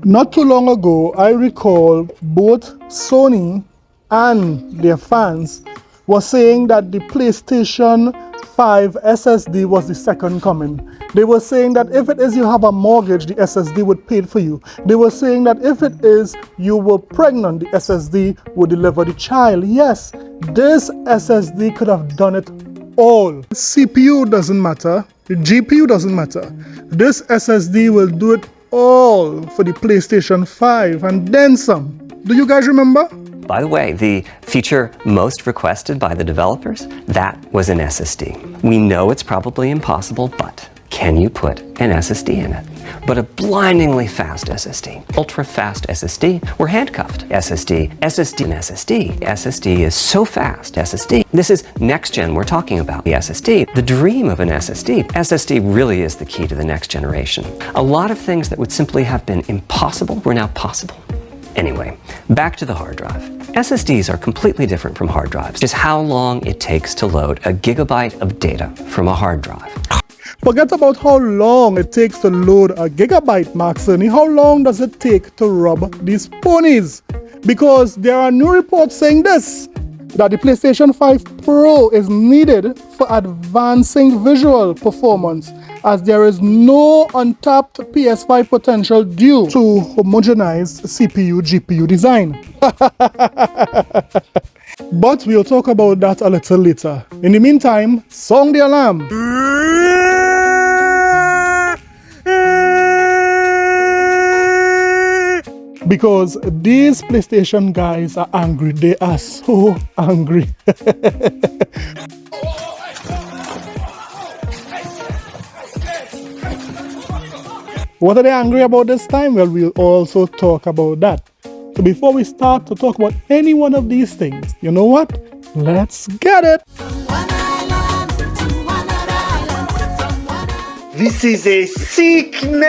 Not too long ago, I recall both Sony and their fans were saying that the PlayStation 5 SSD was the second coming. They were saying that if it is you have a mortgage, the SSD would pay it for you. They were saying that if it is you were pregnant, the SSD would deliver the child. Yes, this SSD could have done it all. CPU doesn't matter, the GPU doesn't matter. This SSD will do it all for the PlayStation 5 and then some. Do you guys remember? By the way, the feature most requested by the developers, that was an SSD. We know it's probably impossible, but can you put an SSD in it? But a blindingly fast SSD, ultra-fast SSD, we're handcuffed. SSD, SSD, and SSD. SSD is so fast, SSD. This is next gen we're talking about, the SSD, the dream of an SSD. SSD really is the key to the next generation. A lot of things that would simply have been impossible were now possible. Anyway, back to the hard drive. SSDs are completely different from hard drives. Just how long it takes to load a gigabyte of data from a hard drive. Forget about how long it takes to load a gigabyte, Mark Cerny. How long does it take to rub these ponies? Because there are new reports saying this, that the PlayStation 5 Pro is needed for advancing visual performance, as there is no untapped PS5 potential due to homogenized CPU-GPU design. But we'll talk about that a little later. In the meantime, sound the alarm. Because these PlayStation guys are angry. They are so angry. What are they angry about this time? Well, we'll also talk about that. So before we start to talk about any one of these things, you know what? Let's get it! This is a sickness!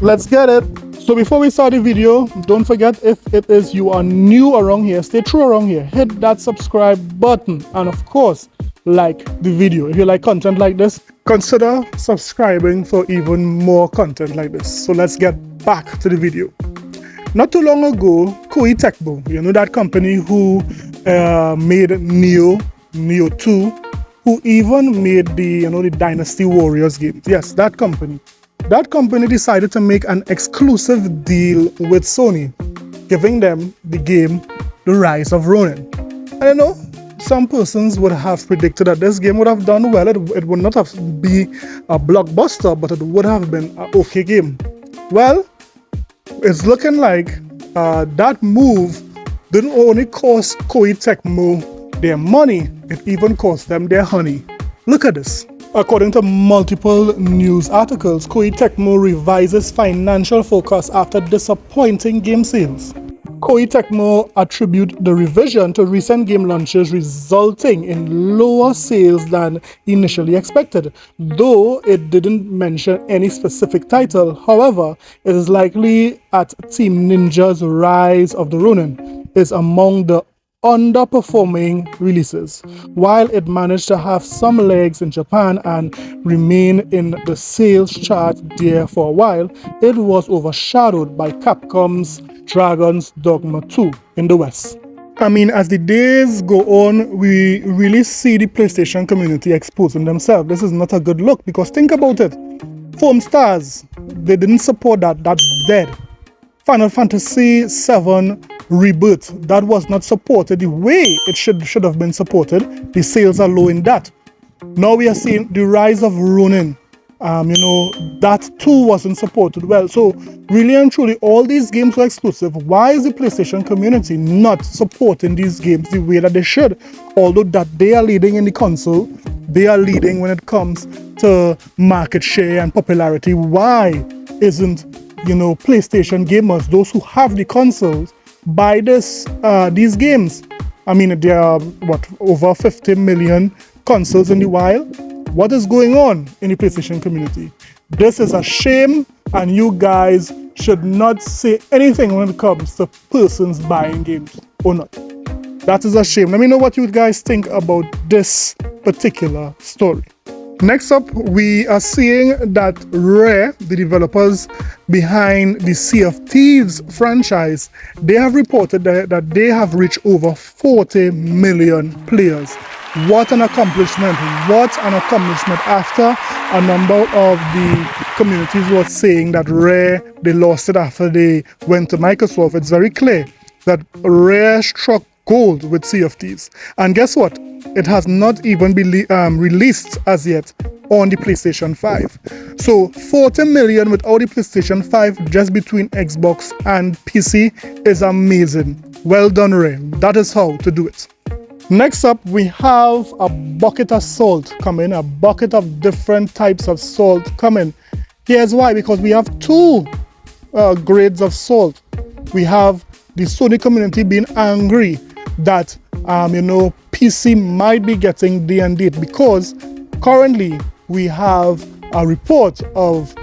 Let's get it! So before we start the video, don't forget, if it is you are new around here, stay true around here, hit that subscribe button, and of course, like the video. If you like content like this, consider subscribing for even more content like this. So let's get back to the video. Not too long ago, Koei Tecmo, you know that company who made Neo 2, who even made the Dynasty Warriors games. Yes, that company. That company decided to make an exclusive deal with Sony, giving them the game The Rise of Ronin. I don't know, some persons would have predicted that this game would have done well. It would not have been a blockbuster, but it would have been an okay game. Well, it's looking like that move didn't only cost Koei Tecmo their money, it even cost them their honey. Look at this. According to multiple news articles, Koei Tecmo revises financial forecast after disappointing game sales. Koei Tecmo attribute the revision to recent game launches resulting in lower sales than initially expected. Though it didn't mention any specific title, however, it is likely that Team Ninja's Rise of the Ronin is among the underperforming releases. While it managed to have some legs in Japan and remain in the sales chart there for a while, it was overshadowed by Capcom's Dragon's Dogma 2 in the West. I mean, as the days go on, we really see the PlayStation community exposing themselves. This is not a good look, because think about it. Foam Stars, they didn't support that. That's dead. Final Fantasy VII Rebirth, that was not supported the way it should have been supported. The sales are low in that. Now we are seeing the Rise of Ronin. That too wasn't supported well. So really and truly, all these games were exclusive. Why is the PlayStation community not supporting these games the way that they should? Although that they are leading in the console, they are leading when it comes to market share and popularity. Why isn't PlayStation gamers, those who have the consoles, buy these games? I mean, there are over 50 million consoles in the wild. What is going on in the PlayStation community? This is a shame, and you guys should not say anything when it comes to persons buying games or not. That is a shame. Let me know what you guys think about this particular story. Next up, we are seeing that Rare, the developers behind the Sea of Thieves franchise, they have reported that they have reached over 40 million players. What an accomplishment! What an accomplishment after a number of the communities were saying that Rare, they lost it after they went to Microsoft. It's very clear that Rare struck gold with Sea of Thieves. And guess what? It has not even been released as yet on the PlayStation 5. So 40 million without the PlayStation 5 just between Xbox and PC is amazing. Well done, Rare. That is how to do it. Next up, we have a bucket of salt coming, a bucket of different types of salt coming. Here's why, because we have two grades of salt. We have the Sony community being angry that PC might be getting day and date, because currently we have a report of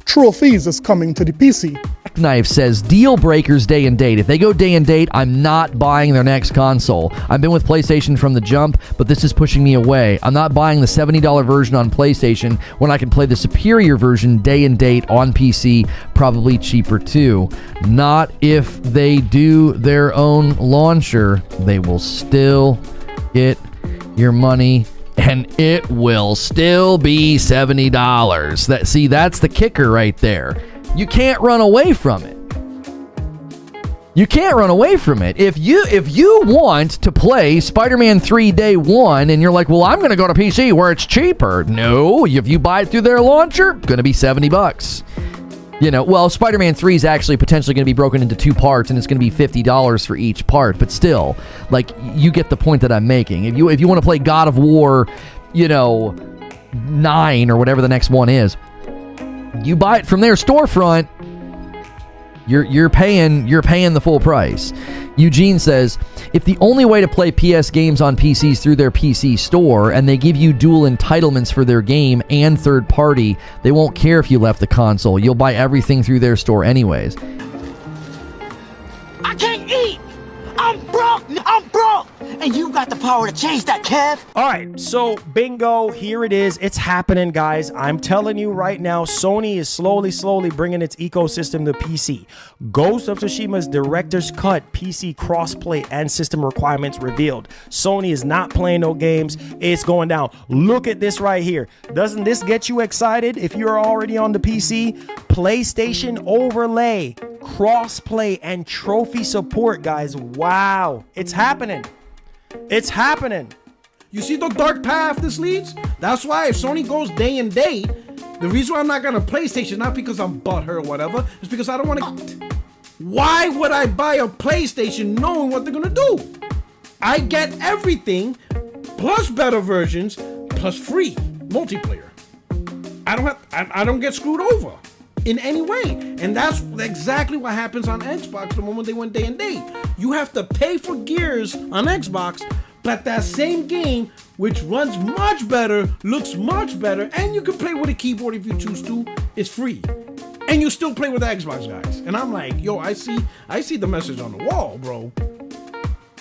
trophies is coming to the PC. Knife says deal breakers day and date. If they go day and date, I'm not buying their next console. I've been with PlayStation from the jump, but this is pushing me away. I'm not buying the $70 version on PlayStation when I can play the superior version day and date on PC, probably cheaper too. Not if they do their own launcher. They will still get your money, and it will still be $70. That's the kicker right there. You can't run away from it. You can't run away from it. If you want to play Spider-Man 3 day one and you're like, well, I'm going to go to PC where it's cheaper. No, if you buy it through their launcher, going to be $70. Well, Spider-Man 3 is actually potentially going to be broken into two parts, and it's going to be $50 for each part. But still, you get the point that I'm making. If you want to play God of War, 9 or whatever the next one is, you buy it from their storefront, you're paying the full price. Eugene says, if the only way to play PS games on PCs through their PC store, and they give you dual entitlements for their game and third party, they won't care if you left the console. You'll buy everything through their store anyways. I can't eat! I'm broke! I'm broke! And you got the power to change that, Kev! Alright, so bingo, here it is. It's happening, guys. I'm telling you right now, Sony is slowly bringing its ecosystem to PC. Ghost of Tsushima's Director's Cut PC crossplay and system requirements revealed. Sony is not playing no games. It's going down. Look at this right here. Doesn't this get you excited if you're already on the PC? PlayStation overlay, crossplay, and trophy support, guys. Wow. It's happening. It's happening. You see the dark path this leads? That's why if Sony goes day and date, the reason why I'm not gonna PlayStation, not because I'm butthurt or whatever, is because I don't want to. Why would I buy a PlayStation knowing what they're gonna do? I get everything, plus better versions, plus free multiplayer. I don't get screwed over in any way. And that's exactly what happens on Xbox the moment they went day and date. You have to pay for Gears on Xbox, but that same game, which runs much better, looks much better, and you can play with a keyboard if you choose to, is free. And you still play with the Xbox guys. And I'm like, yo, I see the message on the wall, bro.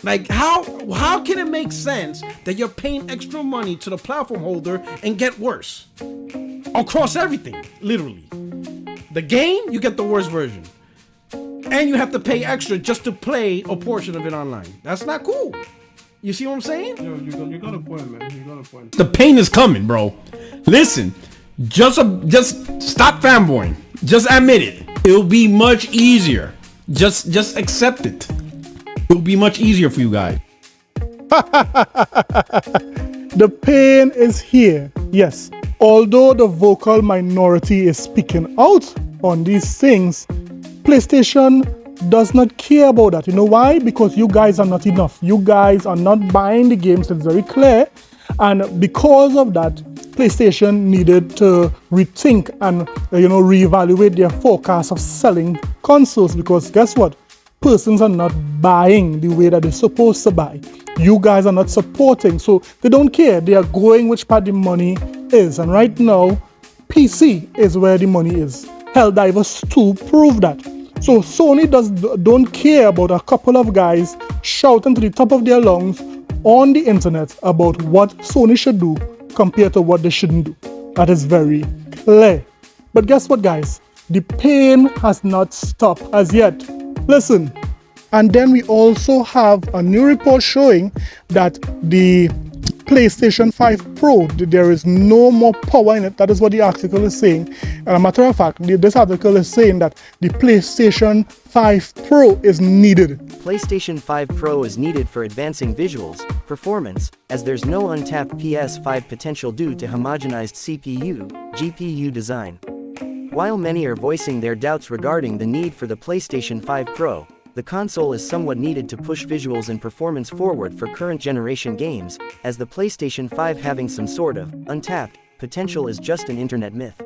Like, how can it make sense that you're paying extra money to the platform holder and get worse? Across everything, literally. The game, you get the worst version. And you have to pay extra just to play a portion of it online. That's not cool. You see what I'm saying? Yo, you got a point, man. You got a point. The pain is coming, bro. Listen, just stop fanboying. Just admit it. It'll be much easier. Just accept it. It'll be much easier for you guys. The pain is here. Yes. Although the vocal minority is speaking out on these things, PlayStation does not care about that. You know why? Because you guys are not enough. You guys are not buying the games. It's very clear. And because of that, PlayStation needed to rethink and reevaluate their forecast of selling consoles, because guess what? Persons are not buying the way that they're supposed to buy. You guys are not supporting, so they don't care. They are going which part the money is. And right now, PC is where the money is. Helldivers 2 prove that. So Sony don't care about a couple of guys shouting to the top of their lungs on the internet about what Sony should do compared to what they shouldn't do. That is very clear. But guess what, guys? The pain has not stopped as yet. Listen. And then we also have a new report showing that the PlayStation 5 Pro, there is no more power in it. That is what the article is saying. And a matter of fact, this article is saying that the PlayStation 5 Pro is needed. PlayStation 5 Pro is needed for advancing visuals, performance, as there's no untapped PS5 potential due to homogenized CPU, GPU design. While many are voicing their doubts regarding the need for the PlayStation 5 Pro, the console is somewhat needed to push visuals and performance forward for current generation games, as the PlayStation 5 having some sort of untapped potential is just an internet myth.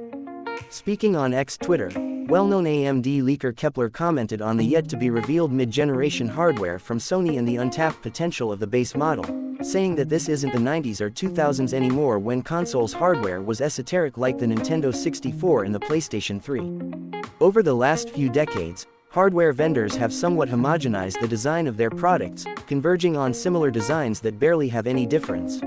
Speaking on X Twitter, well-known AMD leaker Kepler commented on the yet-to-be-revealed mid-generation hardware from Sony and the untapped potential of the base model, saying that this isn't the 90s or 2000s anymore when consoles' hardware was esoteric like the Nintendo 64 and the PlayStation 3. Over the last few decades, hardware vendors have somewhat homogenized the design of their products, converging on similar designs that barely have any difference.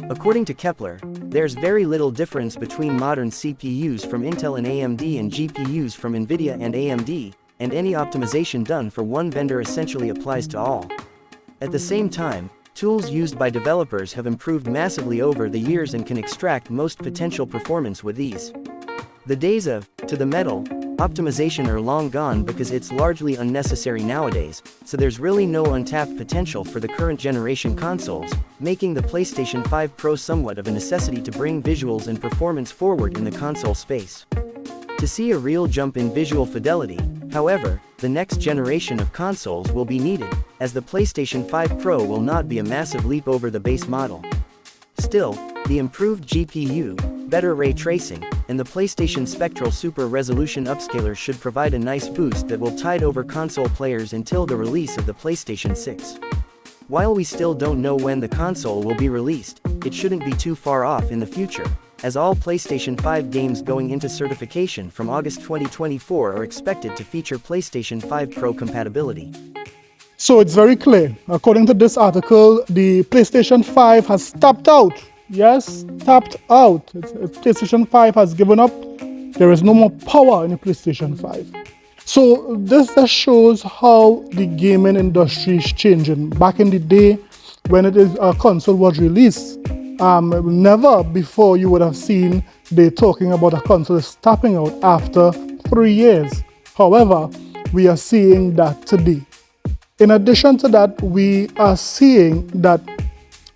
According to Kepler, there's very little difference between modern CPUs from Intel and AMD and GPUs from Nvidia and AMD, and any optimization done for one vendor essentially applies to all. At the same time, tools used by developers have improved massively over the years and can extract most potential performance with ease. The days of, to the metal, optimization are long gone because it's largely unnecessary nowadays, so there's really no untapped potential for the current generation consoles, making the PlayStation 5 Pro somewhat of a necessity to bring visuals and performance forward in the console space. To see a real jump in visual fidelity, however, the next generation of consoles will be needed, as the PlayStation 5 Pro will not be a massive leap over the base model. Still, the improved GPU, better ray tracing, and the PlayStation Spectral Super Resolution upscaler should provide a nice boost that will tide over console players until the release of the PlayStation 6. While we still don't know when the console will be released, it shouldn't be too far off in the future, as all PlayStation 5 games going into certification from August 2024 are expected to feature PlayStation 5 Pro compatibility. So it's very clear. According to this article, the PlayStation 5 has tapped out. Yes, tapped out. PlayStation 5 has given up. There is no more power in the PlayStation 5. So this just shows how the gaming industry is changing. Back in the day, when a console was released, never before you would have seen they talking about a console tapping out after 3 years. However, we are seeing that today. In addition to that, we are seeing that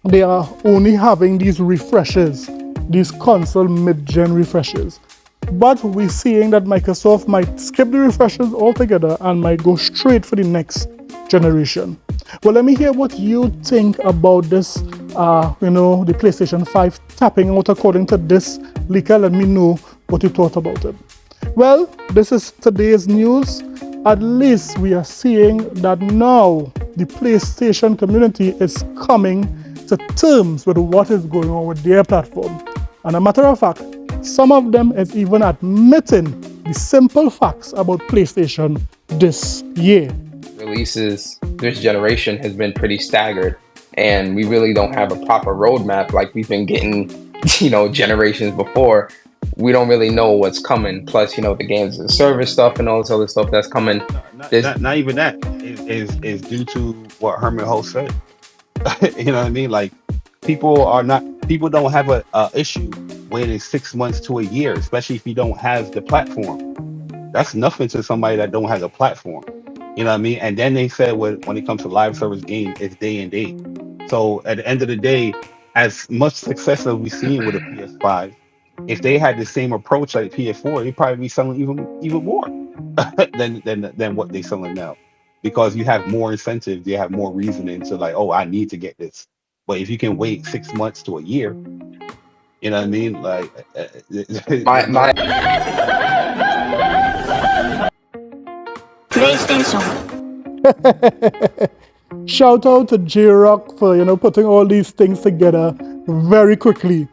they are only having these refreshes, these console mid-gen refreshes. But we're seeing that Microsoft might skip the refreshes altogether and might go straight for the next generation. Well, let me hear what you think about this, the PlayStation 5 tapping out according to this leaker. Let me know what you thought about it. Well, this is today's news. At least we are seeing that now the PlayStation community is coming to terms with what is going on with their platform. And a matter of fact, some of them is even admitting the simple facts about PlayStation this year. Releases this generation has been pretty staggered, and we really don't have a proper roadmap like we've been getting, generations before. We don't really know what's coming. Plus, the games as a service stuff and all this other stuff that's coming. Not even that is due to what Herman Holt said. You know what I mean? Like, people don't have a issue waiting 6 months to a year, especially if you don't have the platform. That's nothing to somebody that don't have a platform. You know what I mean? And then they said when it comes to live service games, it's day and date. So at the end of the day, as much success as we've seen with the PS5, if they had the same approach like PS4, they'd probably be selling even more than what they're selling now. Because you have more incentives, you have more reasoning to I need to get this. But if you can wait 6 months to a year, you know what I mean? Like PlayStation. Shout out to J-Rock for putting all these things together very quickly.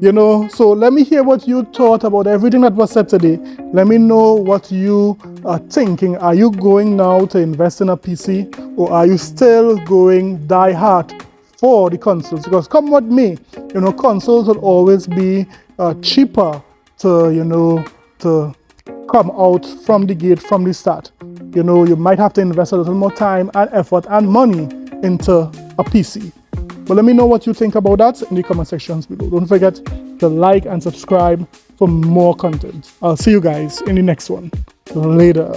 So let me hear what you thought about everything that was said today. Let me know what you are thinking. Are you going now to invest in a PC, or are you still going die hard for the consoles, because come with me, you know, consoles will always be cheaper to, you know, to come out from the gate, from the start. You know, you might have to invest a little more time and effort and money into a PC. But let me know what you think about that in the comment sections below. Don't forget to like and subscribe for more content. I'll see you guys in the next one. Later.